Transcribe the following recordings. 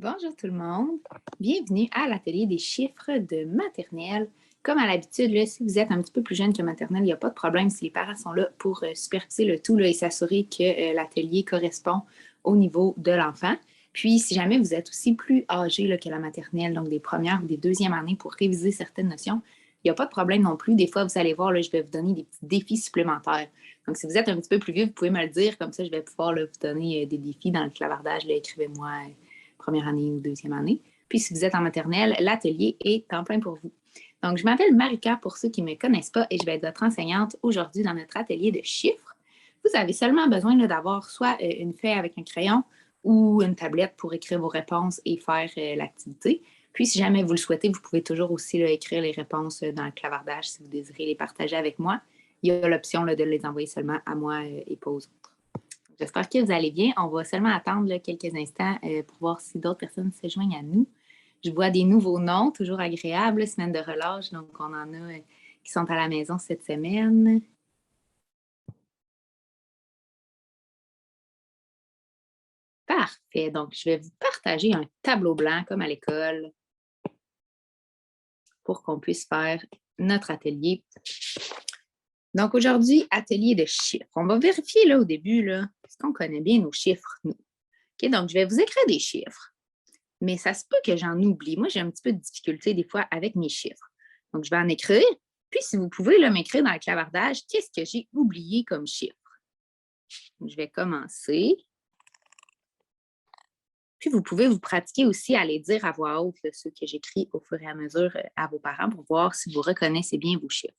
Bonjour tout le monde, bienvenue à l'atelier des chiffres de maternelle. Comme à l'habitude, là, si vous êtes un petit peu plus jeune que maternelle, il n'y a pas de problème si les parents sont là pour superviser le tout là, et s'assurer que l'atelier correspond au niveau de l'enfant. Puis, si jamais vous êtes aussi plus âgé là, que la maternelle, donc des premières ou des deuxièmes années pour réviser certaines notions, il n'y a pas de problème non plus. Des fois, vous allez voir, là, je vais vous donner des petits défis supplémentaires. Donc, si vous êtes un petit peu plus vieux, vous pouvez me le dire. Comme ça, je vais pouvoir là, vous donner des défis dans le clavardage. Là, écrivez-moi première année ou deuxième année. Puis, si vous êtes en maternelle, l'atelier est en plein pour vous. Donc, je m'appelle Marika pour ceux qui ne me connaissent pas et je vais être votre enseignante aujourd'hui dans notre atelier de chiffres. Vous avez seulement besoin d'avoir soit une feuille avec un crayon ou une tablette pour écrire vos réponses et faire l'activité. Puis, si jamais vous le souhaitez, vous pouvez toujours aussi là, écrire les réponses dans le clavardage si vous désirez les partager avec moi. Il y a l'option de les envoyer seulement à moi et pas aux autres. J'espère que vous allez bien. On va seulement attendre là, quelques instants pour voir si d'autres personnes se joignent à nous. Je vois des nouveaux noms, toujours agréables, semaine de relâche, donc on en a qui sont à la maison cette semaine. Parfait. Donc, je vais vous partager un tableau blanc comme à l'école pour qu'on puisse faire notre atelier. Donc, aujourd'hui, atelier de chiffres. On va vérifier là au début, là, est-ce qu'on connaît bien nos chiffres, nous? OK, donc, je vais vous écrire des chiffres. Mais ça se peut que j'en oublie. Moi, j'ai un petit peu de difficulté des fois avec mes chiffres. Donc, je vais en écrire. Puis, si vous pouvez m'écrire dans le clavardage, qu'est-ce que j'ai oublié comme chiffre? Donc, je vais commencer. Puis, vous pouvez vous pratiquer aussi à les dire à voix haute, là, ceux que j'écris au fur et à mesure à vos parents pour voir si vous reconnaissez bien vos chiffres.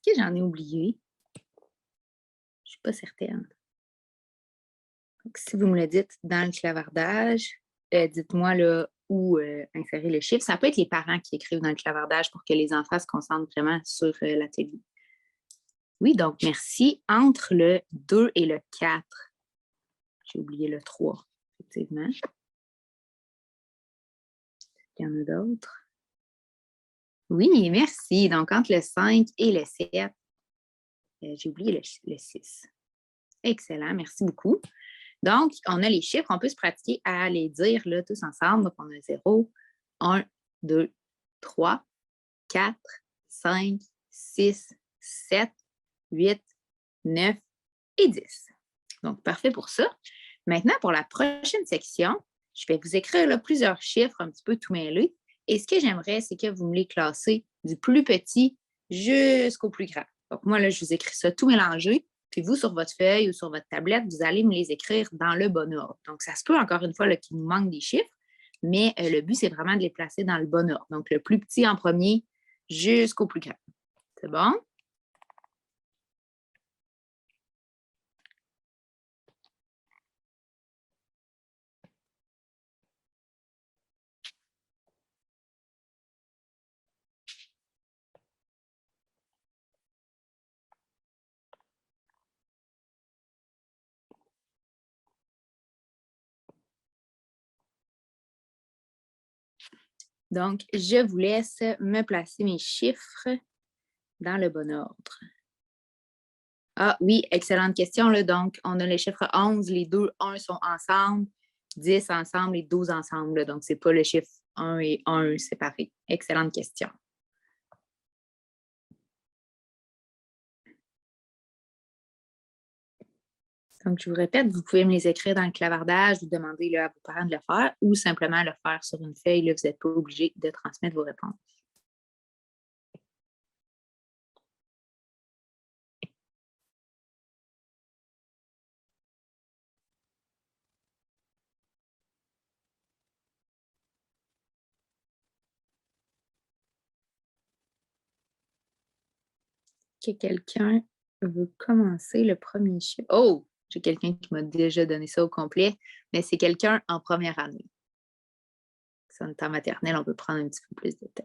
Est-ce que j'en ai oublié? Je ne suis pas certaine. Donc, si vous me le dites dans le clavardage, dites-moi là, où insérer le chiffre. Ça peut être les parents qui écrivent dans le clavardage pour que les enfants se concentrent vraiment sur l'atelier. Oui, donc merci. Entre le 2 et le 4, j'ai oublié le 3, effectivement. Il y en a d'autres. Oui, merci. Donc, entre le 5 et le 7, j'ai oublié le 6. Excellent, merci beaucoup. Donc, on a les chiffres, on peut se pratiquer à les dire là, tous ensemble. Donc, on a 0, 1, 2, 3, 4, 5, 6, 7, 8, 9 et 10. Donc, parfait pour ça. Maintenant, pour la prochaine section, je vais vous écrire là, plusieurs chiffres un petit peu tout mêlés. Et ce que j'aimerais, c'est que vous me les classez du plus petit jusqu'au plus grand. Donc, moi, là, je vous écris ça tout mélangé. Puis vous, sur votre feuille ou sur votre tablette, vous allez me les écrire dans le bon ordre. Donc, ça se peut, encore une fois, qu'il nous manque des chiffres, mais le but, c'est vraiment de les placer dans le bon ordre. Donc, le plus petit en premier jusqu'au plus grand. C'est bon? Donc, je vous laisse me placer mes chiffres dans le bon ordre. Ah oui, excellente question. Là. Donc, on a les chiffres 11, les deux 1 sont ensemble, 10 ensemble et 12 ensemble. Là. Donc, ce n'est pas le chiffre 1 et 1 séparés. Excellente question. Donc, je vous répète, vous pouvez me les écrire dans le clavardage, vous demander là, à vos parents de le faire ou simplement le faire sur une feuille. Là, vous n'êtes pas obligé de transmettre vos réponses. Que quelqu'un veut commencer le premier chiffre. Oh, j'ai quelqu'un qui m'a déjà donné ça au complet, mais c'est quelqu'un en première année. Si on est en maternelle, on peut prendre un petit peu plus de temps.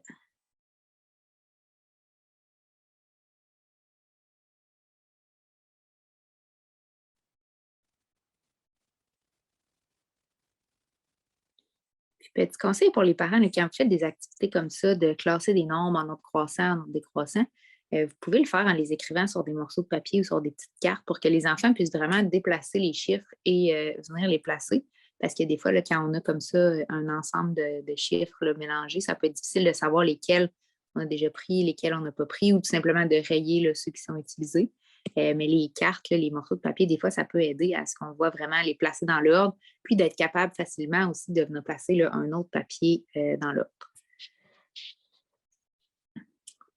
Petit conseil pour les parents, là, quand vous faites des activités comme ça, de classer des nombres en ordre croissant, en ordre décroissant, vous pouvez le faire en les écrivant sur des morceaux de papier ou sur des petites cartes pour que les enfants puissent vraiment déplacer les chiffres et venir les placer. Parce que des fois, là, quand on a comme ça un ensemble de chiffres là, mélangés, ça peut être difficile de savoir lesquels on a déjà pris, lesquels on n'a pas pris, ou tout simplement de rayer là, ceux qui sont utilisés. Mais les cartes, là, les morceaux de papier, des fois, ça peut aider à ce qu'on voit vraiment les placer dans l'ordre, puis d'être capable facilement aussi de venir placer là, un autre papier dans l'ordre.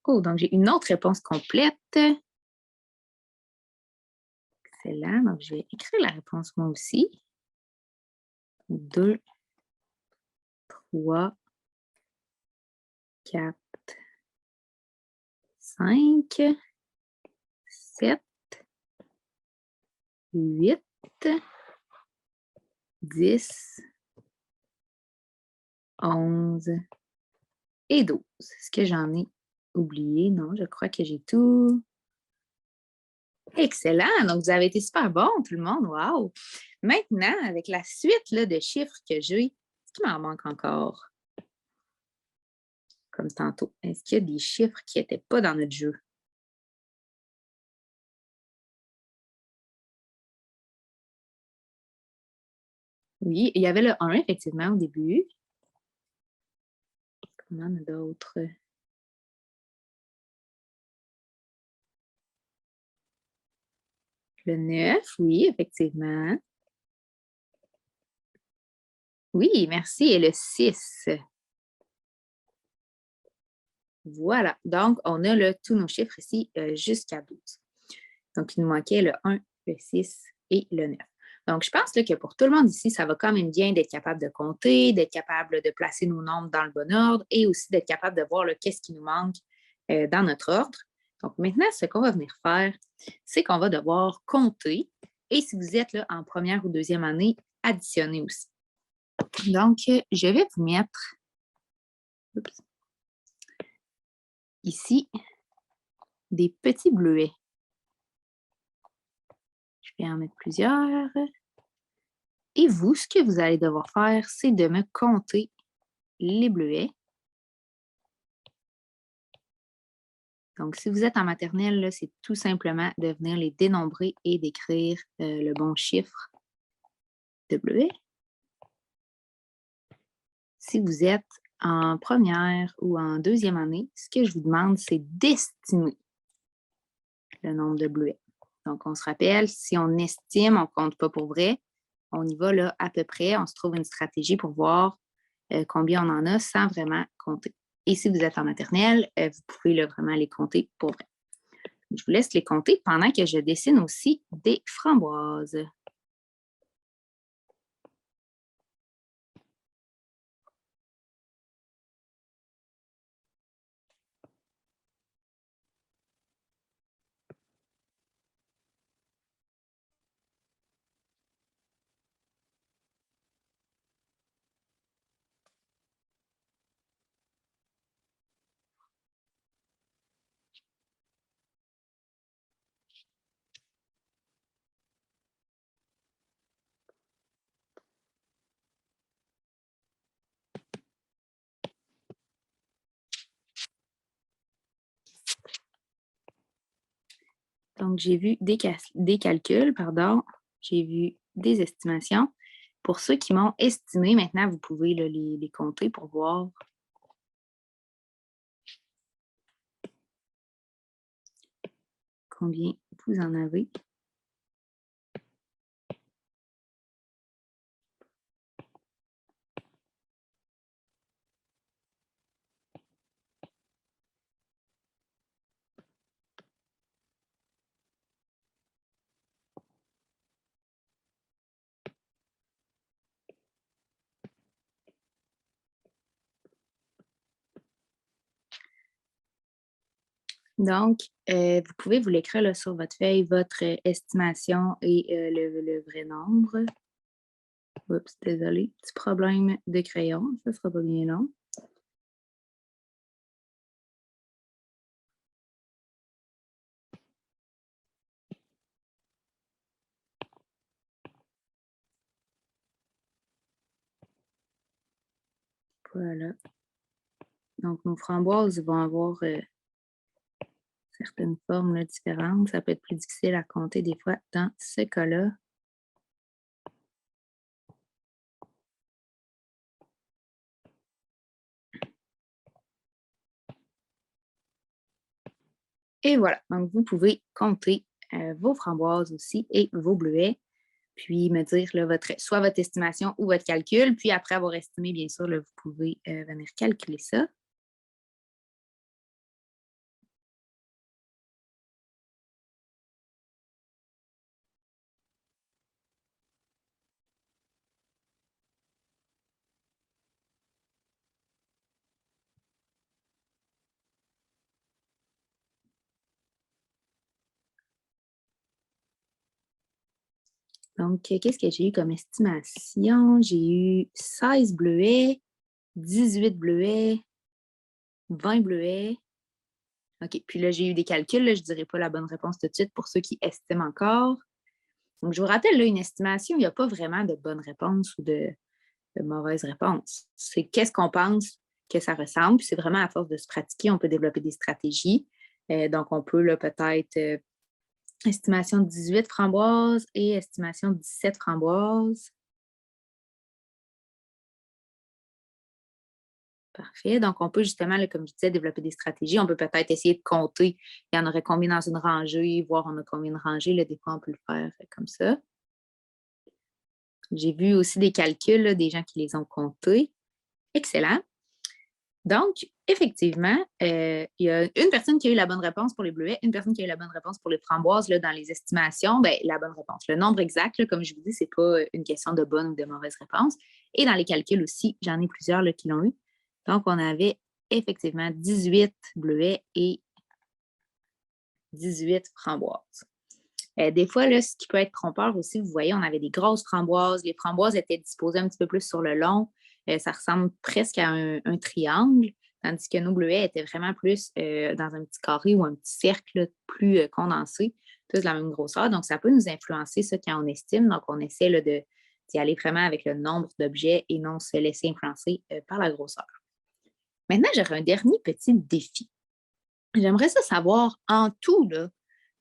Oh, donc j'ai une autre réponse complète. Excellent. Donc, je vais écrire la réponse moi aussi. 2, 3, 4, 5, 7, 8, 10, 11 et 12. Est-ce que j'en ai oublié? Non, je crois que j'ai tout. Excellent! Donc, vous avez été super bon, tout le monde. Wow! Maintenant, avec la suite là, de chiffres que j'ai, est-ce qu'il m'en manque encore? Comme tantôt. Est-ce qu'il y a des chiffres qui n'étaient pas dans notre jeu? Oui, il y avait le 1, effectivement, au début. On en a d'autres. Le 9, oui, effectivement. Oui, merci. Et le 6. Voilà. Donc, on a tous nos chiffres ici jusqu'à 12. Donc, il nous manquait le 1, le 6 et le 9. Donc, je pense là, que pour tout le monde ici, ça va quand même bien d'être capable de compter, d'être capable de placer nos nombres dans le bon ordre et aussi d'être capable de voir qu'est-ce qui nous manque dans notre ordre. Donc, maintenant, ce qu'on va venir faire, c'est qu'on va devoir compter. Et si vous êtes là, en première ou deuxième année, additionner aussi. Donc, je vais vous mettre ici des petits bleuets. Je vais en mettre plusieurs. Et vous, ce que vous allez devoir faire, c'est de me compter les bleuets. Donc, si vous êtes en maternelle, c'est tout simplement de venir les dénombrer et d'écrire le bon chiffre de bleuets. Si vous êtes en première ou en deuxième année, ce que je vous demande, c'est d'estimer le nombre de bleuets. Donc, on se rappelle, si on estime, on ne compte pas pour vrai, on y va là à peu près, on se trouve une stratégie pour voir combien on en a sans vraiment compter. Et si vous êtes en maternelle, vous pouvez là, vraiment les compter pour vrai. Je vous laisse les compter pendant que je dessine aussi des framboises. Donc, j'ai vu des calculs, pardon. J'ai vu des estimations. Pour ceux qui m'ont estimé, maintenant, vous pouvez là, les compter pour voir combien vous en avez. Donc, vous pouvez vous l'écrire là, sur votre feuille, votre estimation et le vrai nombre. Oups, désolé, petit problème de crayon, ça ne sera pas bien long. Voilà. Donc, nos framboises vont avoir certaines formes là, différentes. Ça peut être plus difficile à compter des fois dans ce cas-là. Et voilà, donc vous pouvez compter vos framboises aussi et vos bleuets, puis me dire là, soit votre estimation ou votre calcul. Puis après avoir estimé, bien sûr, là, vous pouvez venir calculer ça. Donc, qu'est-ce que j'ai eu comme estimation? J'ai eu 16 bleuets, 18 bleuets, 20 bleuets. OK, puis là, j'ai eu des calculs. Là, je ne dirai pas la bonne réponse tout de suite pour ceux qui estiment encore. Donc, je vous rappelle, là, une estimation, il n'y a pas vraiment de bonne réponse ou de mauvaise réponse. C'est qu'est-ce qu'on pense que ça ressemble. Puis c'est vraiment à force de se pratiquer, on peut développer des stratégies. Donc, on peut peut-être estimation de 18 framboises et estimation de 17 framboises. Parfait. Donc, on peut justement, là, comme je disais, développer des stratégies. On peut peut-être essayer de compter. Il y en aurait combien dans une rangée, voir on a combien de rangées. Là, des fois, on peut le faire comme ça. J'ai vu aussi des calculs, là, des gens qui les ont comptés. Excellent. Donc, effectivement, il y a une personne qui a eu la bonne réponse pour les bleuets, une personne qui a eu la bonne réponse pour les framboises. Là, dans les estimations, bien, la bonne réponse. Le nombre exact, là, comme je vous dis, ce n'est pas une question de bonne ou de mauvaise réponse. Et dans les calculs aussi, j'en ai plusieurs là, qui l'ont eu. Donc, on avait effectivement 18 bleuets et 18 framboises. Des fois, là, ce qui peut être trompeur aussi, vous voyez, on avait des grosses framboises. Les framboises étaient disposées un petit peu plus sur le long. Ça ressemble presque à un triangle, tandis que nos bleuets étaient vraiment plus dans un petit carré ou un petit cercle là, plus condensé, tous de la même grosseur. Donc, ça peut nous influencer, ça, quand on estime. Donc, on essaie là, d'y aller vraiment avec le nombre d'objets et non se laisser influencer par la grosseur. Maintenant, j'aurais un dernier petit défi. J'aimerais ça savoir en tout, là,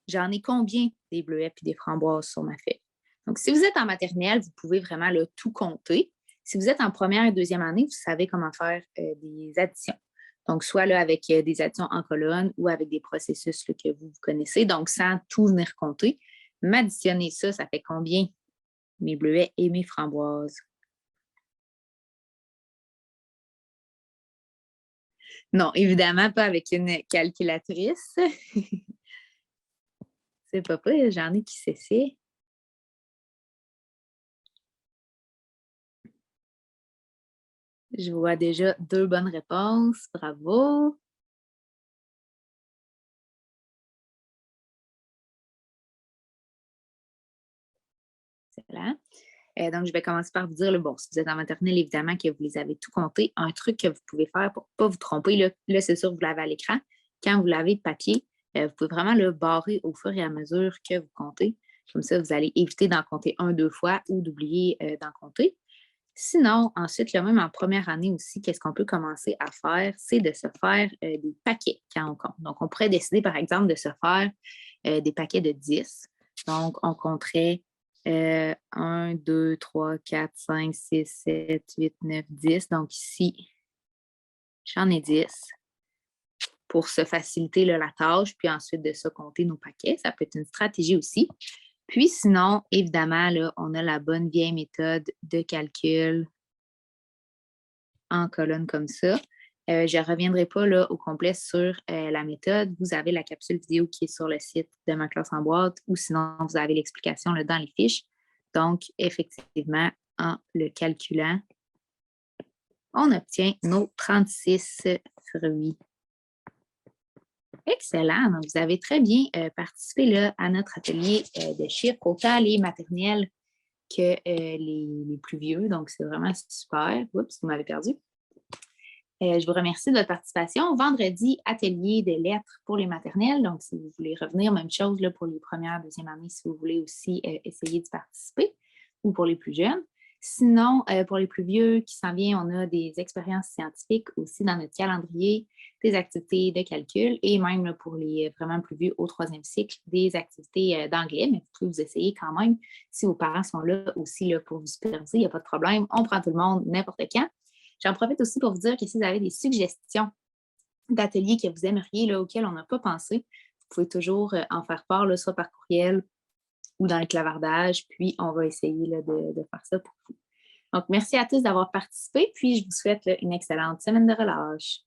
j'en ai combien des bleuets et des framboises sur ma feuille. Donc, si vous êtes en maternelle, vous pouvez vraiment là, tout compter. Si vous êtes en première et deuxième année, vous savez comment faire des additions. Donc, soit là, avec des additions en colonne ou avec des processus là, que vous connaissez, donc sans tout venir compter. M'additionner ça, ça fait combien mes bleuets et mes framboises? Non, évidemment, pas avec une calculatrice. C'est pas vrai, j'en ai qui s'essaient. Je vois déjà 2 bonnes réponses. Bravo! Excellent. Donc, je vais commencer par vous dire, là, bon, si vous êtes en maternelle, évidemment que vous les avez tout comptés. Un truc que vous pouvez faire pour ne pas vous tromper, là, c'est sûr, vous l'avez à l'écran. Quand vous l'avez de papier, vous pouvez vraiment le barrer au fur et à mesure que vous comptez. Comme ça, vous allez éviter d'en compter un, deux fois ou d'oublier d'en compter. Sinon, ensuite, là, même en première année aussi, qu'est-ce qu'on peut commencer à faire? C'est de se faire des paquets quand on compte. Donc, on pourrait décider, par exemple, de se faire des paquets de 10. Donc, on compterait 1, 2, 3, 4, 5, 6, 7, 8, 9, 10. Donc, ici, j'en ai 10 pour se faciliter là, la tâche, puis ensuite de ça, compter nos paquets. Ça peut être une stratégie aussi. Puis sinon, évidemment, là, on a la bonne vieille méthode de calcul en colonne comme ça. Je ne reviendrai pas là, au complet sur la méthode. Vous avez la capsule vidéo qui est sur le site de Ma classe en boîte ou sinon, vous avez l'explication là, dans les fiches. Donc, effectivement, en le calculant, on obtient nos 36 fruits. Excellent. Donc, vous avez très bien participé là, à notre atelier de chiffres, autant les maternels que les plus vieux. Donc, c'est vraiment super. Oups, vous m'avez perdu. Je vous remercie de votre participation. Vendredi, atelier de lettres pour les maternelles. Donc, si vous voulez revenir, même chose là, pour les premières, deuxième années, si vous voulez aussi essayer d'y participer ou pour les plus jeunes. Sinon, pour les plus vieux qui s'en viennent, on a des expériences scientifiques aussi dans notre calendrier, des activités de calcul et même là, pour les vraiment plus vieux au troisième cycle, des activités d'anglais, mais vous pouvez vous essayer quand même. Si vos parents sont là aussi là, pour vous superviser, il n'y a pas de problème. On prend tout le monde n'importe quand. J'en profite aussi pour vous dire que si vous avez des suggestions d'ateliers que vous aimeriez, là, auxquels on n'a pas pensé, vous pouvez toujours en faire part, là, soit par courriel ou dans le clavardage, puis on va essayer là, de faire ça pour vous. Donc, merci à tous d'avoir participé, puis je vous souhaite là, une excellente semaine de relâche.